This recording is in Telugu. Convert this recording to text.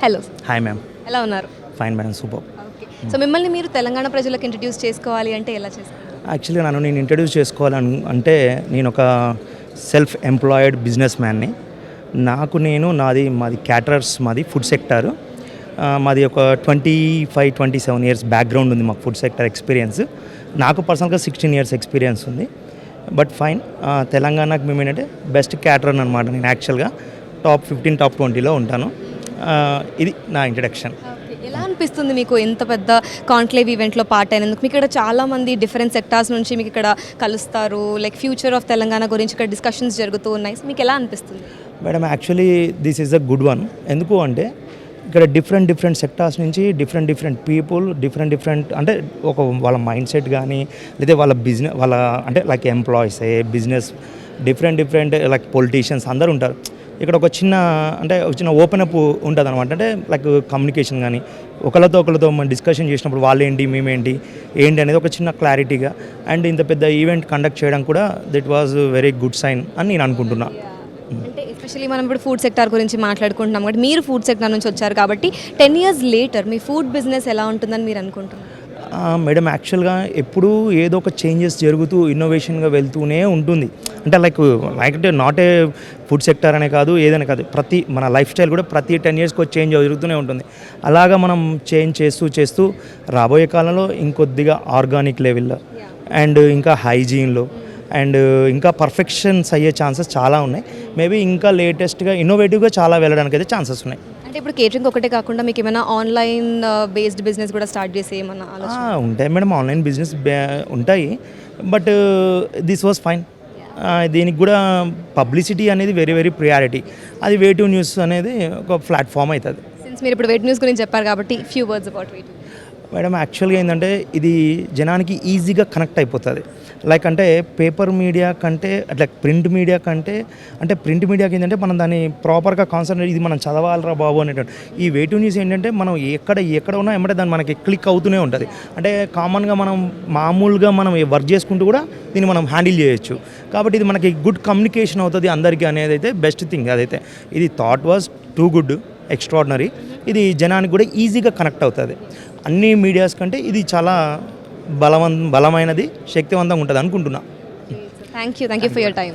హలో. Hi ma'am. ఎలా ఉన్నారు? Fine madam, super. Okay. So మిమ్మల్ని మీరు తెలంగాణ ప్రజలకు ఇంట్రడ్యూస్ చేసుకోవాలి అంటే ఎలా చేస్తారు? యాక్చువల్లీ నేను ఇంట్రడ్యూస్ చేసుకోవాలని అంటే నేను ఒక సెల్ఫ్ ఎంప్లాయిడ్ బిజినెస్ మ్యాన్ని. మాది క్యాటరర్స్, మాది ఫుడ్ సెక్టారు. మాది ఒక 25-27 ఇయర్స్ బ్యాక్గ్రౌండ్ ఉంది మాకు ఫుడ్ సెక్టర్ ఎక్స్పీరియన్స్. నాకు పర్సనల్గా 16 ఇయర్స్ ఎక్స్పీరియన్స్ ఉంది. బట్ ఫైన్, తెలంగాణకు మేము ఏంటంటే బెస్ట్ క్యాటరర్ అనమాట. నేను యాక్చువల్గా టాప్ 15, టాప్ 20లో ఉంటాను. ఇది నా ఇంట్రడక్షన్. ఎలా అనిపిస్తుంది మీకు ఎంత పెద్ద కాన్క్లేవ్ ఈవెంట్లో పార్ట్ అయినందుకు? మీకు ఇక్కడ చాలామంది డిఫరెంట్ సెక్టార్స్ నుంచి మీకు ఇక్కడ కలుస్తారు, లైక్ ఫ్యూచర్ ఆఫ్ తెలంగాణ గురించి ఇక్కడ డిస్కషన్స్ జరుగుతూ ఉన్నాయి. సో మీకు ఎలా అనిపిస్తుంది? Madam, actually this is a good one. ఎందుకు అంటే ఇక్కడ డిఫరెంట్ సెక్టార్స్ నుంచి డిఫరెంట్ పీపుల్ డిఫరెంట్ అంటే ఒక వాళ్ళ మైండ్ సెట్ కానీ లేదా వాళ్ళ బిజినెస్ వాళ్ళ అంటే like employees, business different like politicians అందరూ ఉంటారు ఇక్కడ. ఒక చిన్న ఓపెన్ అప్ ఉంటుంది అనమాట. అంటే లైక్ కమ్యూనికేషన్ కానీ ఒకరితో మనం డిస్కషన్ చేసినప్పుడు వాళ్ళేంటి మేమేంటి అనేది ఒక చిన్న క్లారిటీగా అండ్ ఇంత పెద్ద ఈవెంట్ కండక్ట్ చేయడం కూడా that was very good sign అని నేను అనుకుంటున్నా. అంటే ఎస్పెషల్లీ మనం ఇప్పుడు ఫుడ్ సెక్టార్ గురించి మాట్లాడుకుంటున్నాం కాబట్టి మీరు ఫుడ్ సెక్టార్ నుంచి వచ్చారు కాబట్టి 10 years లేటర్ మీ ఫుడ్ బిజినెస్ ఎలా ఉంటుందని మీరు అనుకుంటున్నారు? మేడం, యాక్చువల్గా ఎప్పుడూ ఏదో ఒక చేంజెస్ జరుగుతూ ఇన్నోవేషన్గా వెళ్తూనే ఉంటుంది. అంటే like not a food sector అనే కాదు, ఏదైనా కాదు, మన లైఫ్ స్టైల్ కూడా ప్రతి 10 yearsకి చేంజ్ జరుగుతూనే ఉంటుంది. అలాగా మనం చేంజ్ చేస్తూ రాబోయే కాలంలో ఇంకొద్దిగా ఆర్గానిక్ లెవెల్లో అండ్ ఇంకా హైజీన్లో అండ్ ఇంకా పర్ఫెక్షన్స్ అయ్యే ఛాన్సెస్ చాలా ఉన్నాయి. మేబీ ఇంకా లేటెస్ట్గా ఇన్నోవేటివ్గా చాలా వెళ్ళడానికి అయితే ఛాన్సెస్ ఉన్నాయి. అంటే ఇప్పుడు కేటరింగ్ ఒకటే కాకుండా మీకు ఏమైనా ఆన్లైన్ బేస్డ్ బిజినెస్ కూడా స్టార్ట్ చేసి ఏమన్నా ఉంటాయి మేడం, ఆన్లైన్ బిజినెస్ ఉంటాయి. But this was fine. దీనికి కూడా పబ్లిసిటీ అనేది వెరీ ప్రియారిటీ. అది వేటివ్ న్యూస్ అనేది ఒక ప్లాట్ఫామ్ అవుతుంది. సిన్స్ మీరు ఇప్పుడు వెయిట్ న్యూస్ గురించి చెప్పారు కాబట్టి few words about weight. Madam, యాక్చువల్గా ఏంటంటే ఇది జనానికి ఈజీగా కనెక్ట్ అయిపోతుంది. లైక్ అంటే పేపర్ మీడియా కంటే అట్లా ప్రింట్ మీడియా కంటే అంటే ప్రింట్ మీడియాకి ఏంటంటే మనం దాన్ని ప్రాపర్గా కాన్సన్ట్రేట్ ఇది మనం చదవాలరా బాబు అనేటువంటి. ఈ వేటివ్ న్యూస్ ఏంటంటే మనం ఎక్కడ ఉన్నా ఏమంటే దాన్ని మనకి క్లిక్ అవుతూనే ఉంటుంది. అంటే కామన్గా మనం మామూలుగా మనం వర్క్ చేసుకుంటూ కూడా దీన్ని మనం హ్యాండిల్ చేయొచ్చు. కాబట్టి ఇది మనకి గుడ్ కమ్యూనికేషన్ అవుతుంది అందరికీ అనేది అయితే బెస్ట్ థింగ్. అదైతే ఇది thought was too good, extraordinary. ఇది జనానికి కూడా ఈజీగా కనెక్ట్ అవుతుంది. అన్ని మీడియాస్ కంటే ఇది చాలా బలమైనది, శక్తివంతంగా ఉంటుంది అనుకుంటున్నా. Thank you for your time.